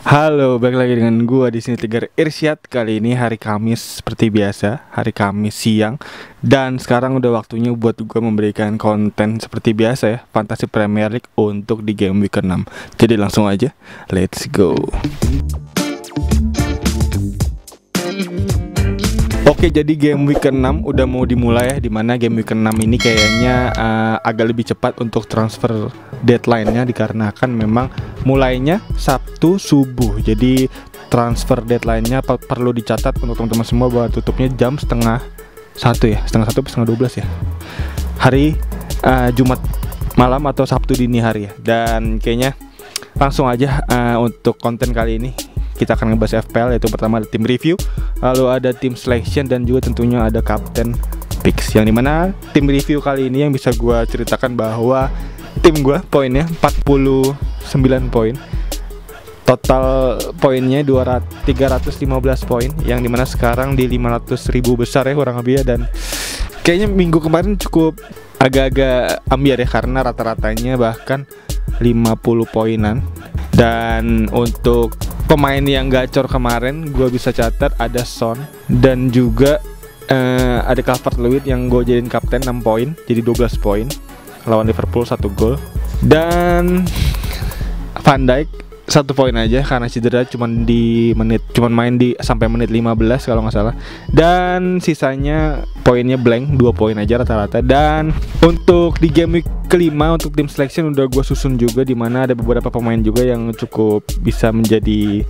Halo, balik lagi dengan gua di sini Tigar Irsyad. Kali ini hari Kamis seperti biasa, hari Kamis siang. Dan sekarang udah waktunya buat gua memberikan konten seperti biasa ya, Fantasy Premier League untuk di game week ke-6. Jadi langsung aja, let's go. Oke, jadi game week ke-6 udah mau dimulai ya, dimana game week ke-6 ini kayaknya agak lebih cepat untuk transfer deadline-nya, dikarenakan memang mulainya Sabtu subuh. Jadi transfer deadline-nya perlu dicatat untuk teman-teman semua bahwa tutupnya jam setengah 1 ya, setengah 12 ya, hari Jumat malam atau Sabtu dini hari ya. Dan kayaknya langsung aja untuk konten kali ini kita akan ngebahas FPL, yaitu pertama ada tim review, lalu ada tim selection, dan juga tentunya ada kapten picks. Yang dimana tim review kali ini yang bisa gue ceritakan bahwa tim gue poinnya 49 poin, total poinnya 315 poin, yang dimana sekarang di 500.000 besar ya kurang lebih ya. Dan kayaknya minggu kemarin cukup agak-agak ambiar ya, karena rata-ratanya bahkan 50 poinan. Dan untuk pemain yang gacor kemarin gue bisa catat ada Son, dan juga ada Calvert-Lewin yang gue jadiin kapten 6 poin, jadi 12 poin lawan Liverpool 1 gol. Dan Van Dijk 1 poin aja karena cedera, cuman main di sampai menit 15 kalau nggak salah. Dan sisanya poinnya blank, 2 poin aja rata-rata. Dan untuk di game week kelima untuk tim selection udah gue susun juga, dimana ada beberapa pemain juga yang cukup bisa menjadi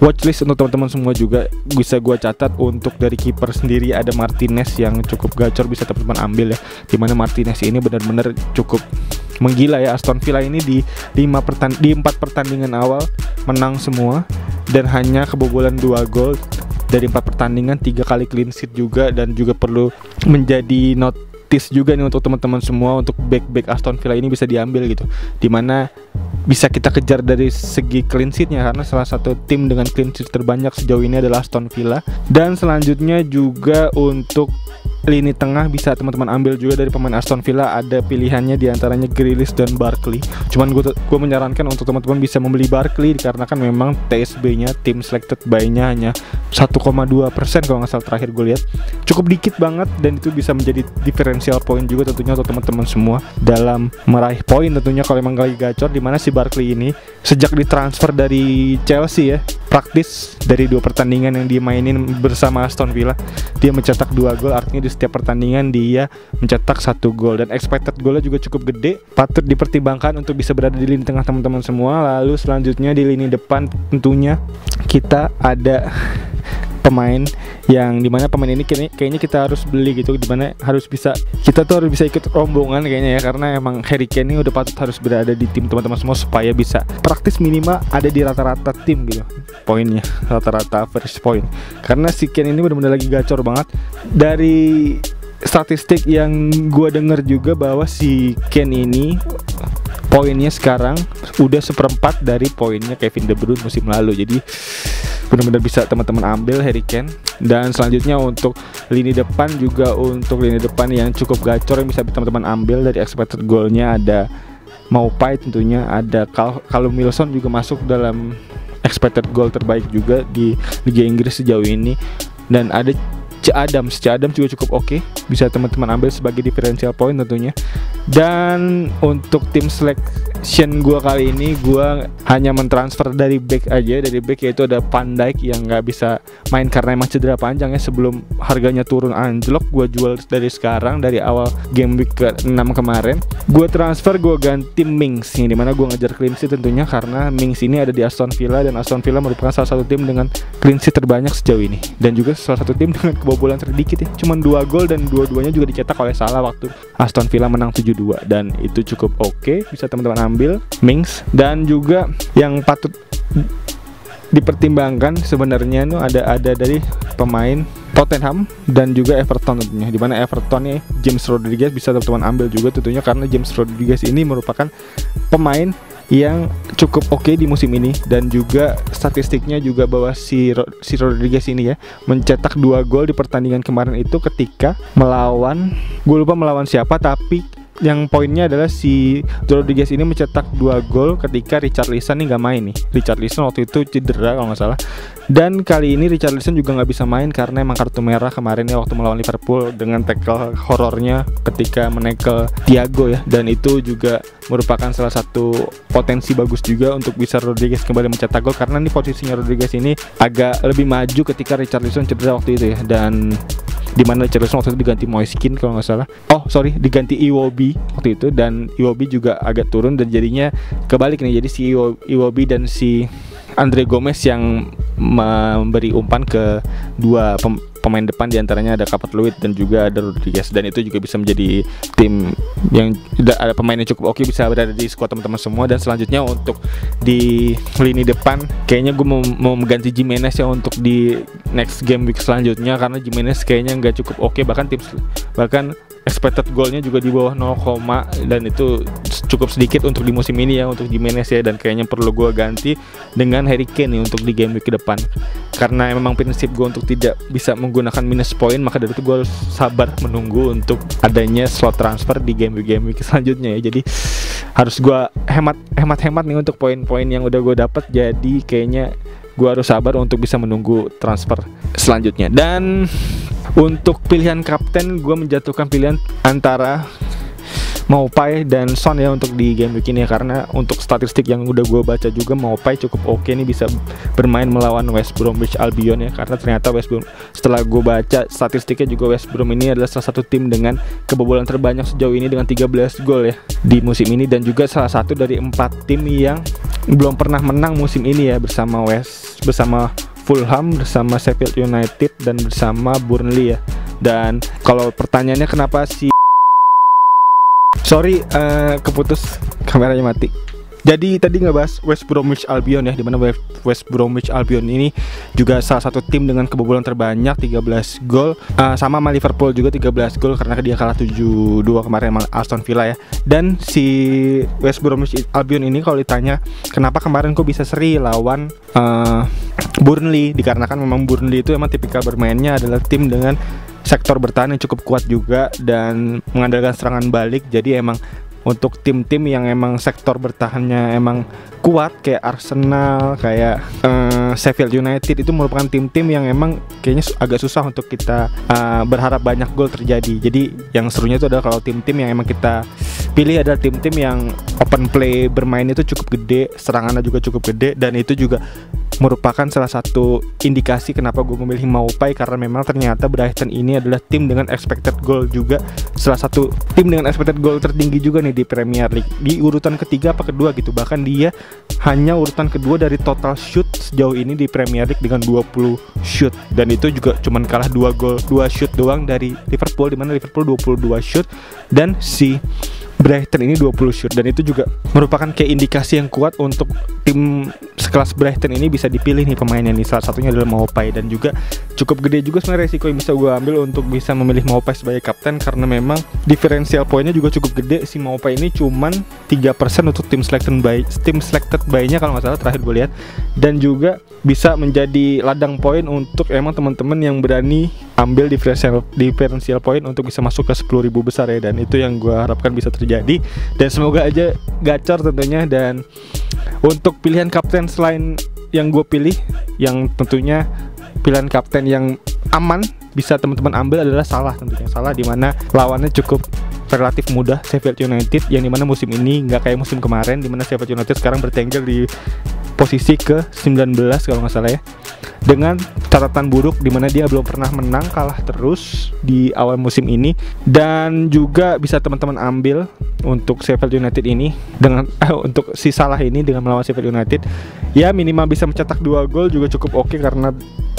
watchlist untuk teman-teman semua juga. Bisa gue catat untuk dari kiper sendiri ada Martinez yang cukup gacor, bisa teman-teman ambil ya, dimana Martinez ini benar-benar cukup menggila ya. Aston Villa ini di 4 pertandingan awal menang semua, dan hanya kebobolan 2 gol dari 4 pertandingan, 3 kali clean sheet juga. Dan juga perlu menjadi notice juga nih untuk teman-teman semua, untuk back Aston Villa ini bisa diambil gitu, dimana bisa kita kejar dari segi clean sheetnya, karena salah satu tim dengan clean sheet terbanyak sejauh ini adalah Aston Villa. Dan selanjutnya juga untuk lini tengah bisa teman-teman ambil juga dari pemain Aston Villa, ada pilihannya diantaranya Grealish dan Barkley. Cuman gue menyarankan untuk teman-teman bisa membeli Barkley, dikarenakan memang TSB-nya, tim selected by-nya hanya 1,2% kalau nggak salah terakhir gue lihat, cukup dikit banget. Dan itu bisa menjadi diferensial poin juga tentunya untuk teman-teman semua dalam meraih poin tentunya kalau emang lagi gacor. Dimana si Barkley ini sejak ditransfer dari Chelsea ya, praktis dari 2 pertandingan yang dimainin bersama Aston Villa, dia mencetak 2 gol, artinya di setiap pertandingan dia mencetak 1 gol. Dan expected golnya juga cukup gede, patut dipertimbangkan untuk bisa berada di lini tengah teman-teman semua. Lalu selanjutnya di lini depan tentunya kita ada pemain yang dimana pemain ini kayaknya kita harus beli gitu, dimana kita tuh harus bisa ikut rombongan kayaknya ya, karena emang Harry Kane ini udah patut harus berada di tim teman-teman semua supaya bisa praktis minimal ada di rata-rata tim gitu poinnya, rata-rata average point, karena si Kane ini benar-benar lagi gacor banget. Dari statistik yang gue denger juga bahwa si Kane ini poinnya sekarang udah 1/4 dari poinnya Kevin De Bruyne musim lalu. Jadi benar-benar bisa teman-teman ambil Harry Kane. Dan selanjutnya untuk lini depan juga, untuk lini depan yang cukup gacor yang bisa teman-teman ambil dari expected goalnya ada Maupay tentunya, ada Callum Wilson juga masuk dalam expected goal terbaik juga di Liga Inggris sejauh ini. Dan ada C. Adams juga cukup oke, bisa teman-teman ambil sebagai differential point tentunya. Dan untuk tim selection gue kali ini, gue hanya mentransfer dari back aja, dari back yaitu ada Van Dijk yang nggak bisa main karena emang cedera panjang ya, sebelum harganya turun anjlok. Gue jual dari sekarang, dari awal game week ke-6 kemarin gue transfer, gue ganti Mings, yang dimana gue ngejar clean sheet tentunya, karena Mings ini ada di Aston Villa, dan Aston Villa merupakan salah satu tim dengan clean sheet terbanyak sejauh ini, dan juga salah satu tim dengan kebobolan sedikit ya, cuman 2 gol, dan dua-duanya juga dicetak oleh Salah waktu Aston Villa menang 7-2. Dan itu cukup oke, bisa teman-teman ambil Mings. Dan juga yang patut dipertimbangkan sebenarnya itu ada dari pemain Tottenham dan juga Everton tentunya, dimana Everton nih James Rodriguez bisa teman-teman ambil juga tentunya, karena James Rodriguez ini merupakan pemain yang cukup oke di musim ini. Dan juga statistiknya juga bahwa si Rodriguez ini ya mencetak 2 gol di pertandingan kemarin itu ketika melawan, gue lupa melawan siapa, tapi yang poinnya adalah si Rodriguez ini mencetak 2 gol ketika Richarlison nih nggak main nih. Richarlison waktu itu cedera kalau nggak salah. Dan kali ini Richarlison juga nggak bisa main karena emang kartu merah kemarin ya waktu melawan Liverpool dengan tackle horornya ketika menekel Thiago ya. Dan itu juga merupakan salah satu potensi bagus juga untuk bisa Rodriguez kembali mencetak gol, karena nih posisinya Rodriguez ini agak lebih maju ketika Richarlison cedera waktu itu ya. Dan dimana Richarlison waktu itu diganti Moiskin kalau nggak salah. Diganti Iwobi waktu itu, dan Iwobi juga agak turun dan jadinya kebalik nih. Jadi si Iwobi dan si Andre Gomez yang memberi umpan ke dua pemain depan, diantaranya ada Calvert-Lewin dan juga ada Rodriguez, dan itu juga bisa menjadi tim yang ada pemain yang cukup oke, bisa berada di skuad teman-teman semua. Dan selanjutnya untuk di lini depan kayaknya gue mau mengganti Jimenez ya untuk di next game week selanjutnya, karena Jimenez kayaknya nggak cukup oke, bahkan expected goalnya juga di bawah 0, dan itu cukup sedikit untuk di musim ini ya untuk Jimenez ya. Dan kayaknya perlu gue ganti dengan Harry Kane nih untuk di game week ke depan, karena memang prinsip gue untuk tidak bisa menggunakan minus point, maka dari itu gue harus sabar menunggu untuk adanya slot transfer di game week selanjutnya ya. Jadi harus gue hemat nih untuk poin-poin yang udah gue dapat. Jadi kayaknya gue harus sabar untuk bisa menunggu transfer selanjutnya. Dan untuk pilihan kapten, gue menjatuhkan pilihan antara Maupay dan Son ya untuk di game week ini ya, karena untuk statistik yang udah gue baca juga Maupay cukup oke nih bisa bermain melawan West Bromwich Albion ya, karena ternyata West Brom, setelah gue baca statistiknya juga West Brom ini adalah salah satu tim dengan kebobolan terbanyak sejauh ini dengan 13 gol ya di musim ini, dan juga salah satu dari 4 tim yang belum pernah menang musim ini ya, bersama Fulham, bersama Sheffield United, dan bersama Burnley ya. Dan kalau pertanyaannya kenapa sih keputus kameranya mati. Jadi tadi ngebahas West Bromwich Albion ya, dimana West Bromwich Albion ini juga salah satu tim dengan kebobolan terbanyak 13 gol, sama Liverpool juga 13 gol karena dia kalah 7-2 kemarin sama Aston Villa ya. Dan si West Bromwich Albion ini kalau ditanya kenapa kemarin kok bisa seri lawan Burnley, dikarenakan memang Burnley itu emang tipikal bermainnya adalah tim dengan sektor bertahan yang cukup kuat juga dan mengandalkan serangan balik. Jadi emang untuk tim-tim yang emang sektor bertahannya emang kuat kayak Arsenal, kayak Sheffield United, itu merupakan tim-tim yang emang kayaknya agak susah untuk kita berharap banyak gol terjadi. Jadi yang serunya itu adalah kalau tim-tim yang emang kita pilih adalah tim-tim yang open play bermain itu cukup gede, serangannya juga cukup gede, dan itu juga merupakan salah satu indikasi kenapa gue memilih Maupay, karena memang ternyata Brighton ini adalah tim dengan expected goal juga, salah satu tim dengan expected goal tertinggi juga nih di Premier League, di urutan ketiga apa kedua gitu, bahkan dia hanya urutan kedua dari total shoot sejauh ini di Premier League dengan 20 shoot, dan itu juga cuman kalah 2 shoot doang dari Liverpool, dimana Liverpool 22 shoot dan si Brighton ini 20 shoot. Dan itu juga merupakan kayak indikasi yang kuat untuk tim sekelas Brighton ini bisa dipilih nih pemainnya nih, salah satunya adalah Maupay. Dan juga cukup gede juga sebenarnya resiko yang bisa gue ambil untuk bisa memilih Maupay sebagai kapten, karena memang diferensial poinnya juga cukup gede. Si Maupay ini cuman 3% untuk tim selected by-nya kalau nggak salah terakhir gue lihat, dan juga bisa menjadi ladang poin untuk emang teman-teman yang berani ambil diferensial poin untuk bisa masuk ke 10.000 besar ya. Dan itu yang gue harapkan bisa terjadi, dan semoga aja gacor tentunya. Dan untuk pilihan kapten selain yang gue pilih, yang tentunya pilihan kapten yang aman bisa teman-teman ambil adalah Salah, tentunya Salah, dimana lawannya cukup relatif mudah, Sheffield United, yang dimana musim ini nggak kayak musim kemarin, dimana Sheffield United sekarang bertengger di posisi ke-19 kalau nggak salah ya, dengan catatan buruk dimana dia belum pernah menang, kalah terus di awal musim ini. Dan juga bisa teman-teman ambil untuk Sheffield United ini dengan untuk si Salah ini dengan melawan Sheffield United ya, minimal bisa mencetak 2 gol juga cukup oke, karena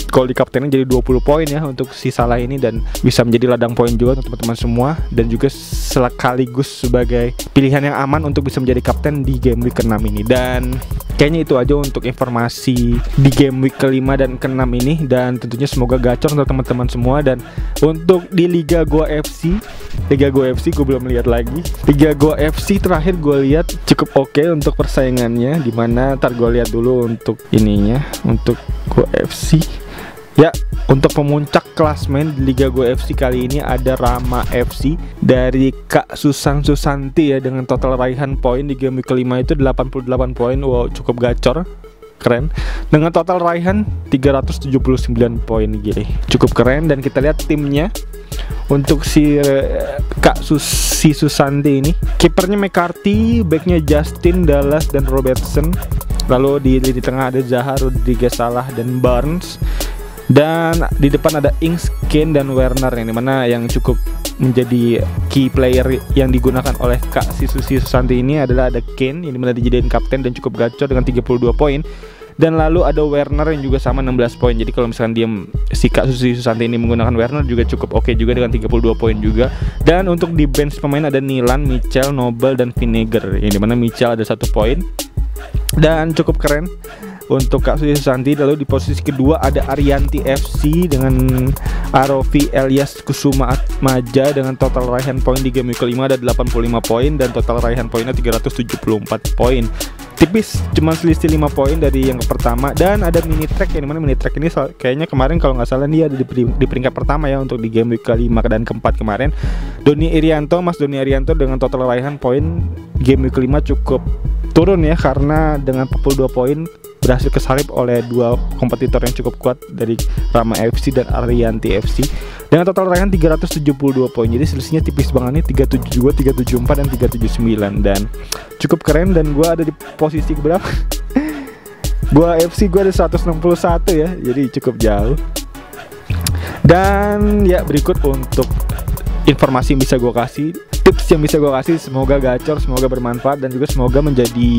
gol di kaptennya jadi 20 poin ya untuk si Salah ini, dan bisa menjadi ladang poin juga untuk teman-teman semua, dan juga sekaligus sebagai pilihan yang aman untuk bisa menjadi kapten di game week ke-6 ini. Dan kayaknya itu aja untuk informasi di game week ke-5 dan ke-6 ini, dan tentunya semoga gacor untuk teman-teman semua. Dan untuk di Liga Go FC gue belum lihat lagi. Liga Go FC terakhir gue lihat cukup oke untuk persaingannya, dimana ntar gue lihat dulu untuk ininya, untuk Go FC Ya, untuk pemuncak klasmen di Liga Go FC kali ini ada Rama FC dari Kak Susan Susanti ya, dengan total raihan poin di game week kelima itu 88 poin. Wow, cukup gacor. Keren. Dengan total raihan 379 poin, gile. Cukup keren. Dan kita lihat timnya. Untuk si Kak Susanti ini, kipernya McCarthy, backnya Justin, Dallas, dan Robertson. Lalu di tengah ada Zaha, Rodriguez, Salah, dan Barnes. Dan di depan ada Ings, Kane, dan Werner, yang dimana yang cukup menjadi key player yang digunakan oleh Kak Susanti ini adalah ada Kane yang dimana dijadiin kapten dan cukup gacor dengan 32 poin. Dan lalu ada Werner yang juga sama 16 poin. Jadi kalau misalkan dia si Kak Susanti ini menggunakan Werner juga cukup oke juga dengan 32 poin juga. Dan untuk di bench pemain ada Nilan, Mitchell, Noble, dan Vinegar, yang dimana Mitchell ada 1 poin. Dan cukup keren untuk Kak Susanti. Lalu di posisi kedua ada Arianti FC dengan Arofi Elias Kusuma Atmaja dengan total raihan poin di game week kelima ada 85 poin dan total raihan poinnya 374 poin. Tipis, cuma selisih 5 poin dari yang pertama. Dan ada mini track, yang dimana mini track ini kayaknya kemarin kalau nggak salah dia ada di peringkat pertama ya untuk di game week kelima dan keempat kemarin. Mas Doni Irianto dengan total raihan poin game week kelima cukup turun ya, karena dengan 42 poin berhasil kesalip oleh dua kompetitor yang cukup kuat dari Rama FC dan Arianti FC dengan total raihan 372 poin. Jadi selisihnya tipis banget nih, 372, 374, dan 379. Dan cukup keren. Dan gue ada di posisi berapa? Gua FC gue ada 161 ya, jadi cukup jauh. Dan ya, berikut untuk informasi yang bisa gue kasih, tips yang bisa gue kasih. Semoga gacor, semoga bermanfaat, dan juga semoga menjadi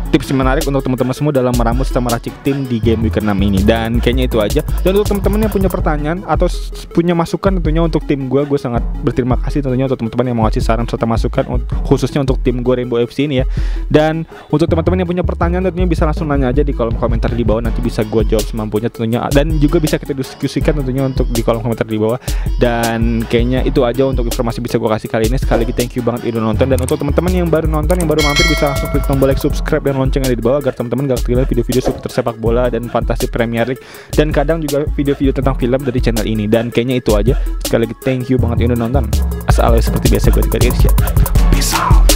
tips yang menarik untuk teman-teman semua dalam meramu serta meracik tim di game week 6 ini. Dan kayaknya itu aja. Dan untuk teman-teman yang punya pertanyaan atau punya masukan tentunya untuk tim gue sangat berterima kasih tentunya untuk teman-teman yang mau ngasih saran serta masukan khususnya untuk tim gue Rainbow FC ini ya. Dan untuk teman-teman yang punya pertanyaan tentunya bisa langsung nanya aja di kolom komentar di bawah, nanti bisa gue jawab semampunya tentunya. Dan juga bisa kita diskusikan tentunya untuk di kolom komentar di bawah. Dan kayaknya itu aja untuk informasi bisa gue kasih kali ini. Sekali lagi thank you banget udah nonton. Dan untuk teman-teman yang baru nonton, yang baru mampir, bisa langsung klik tombol like, subscribe, dan lonceng ada di bawah agar teman-teman gak ketinggalan video-video seputar sepak bola dan fantasi Premier League, dan kadang juga video-video tentang film dari channel ini. Dan kayaknya itu aja. Sekali lagi thank you banget udah nonton. As always, seperti biasa gue Tika Dirsya. Peace out.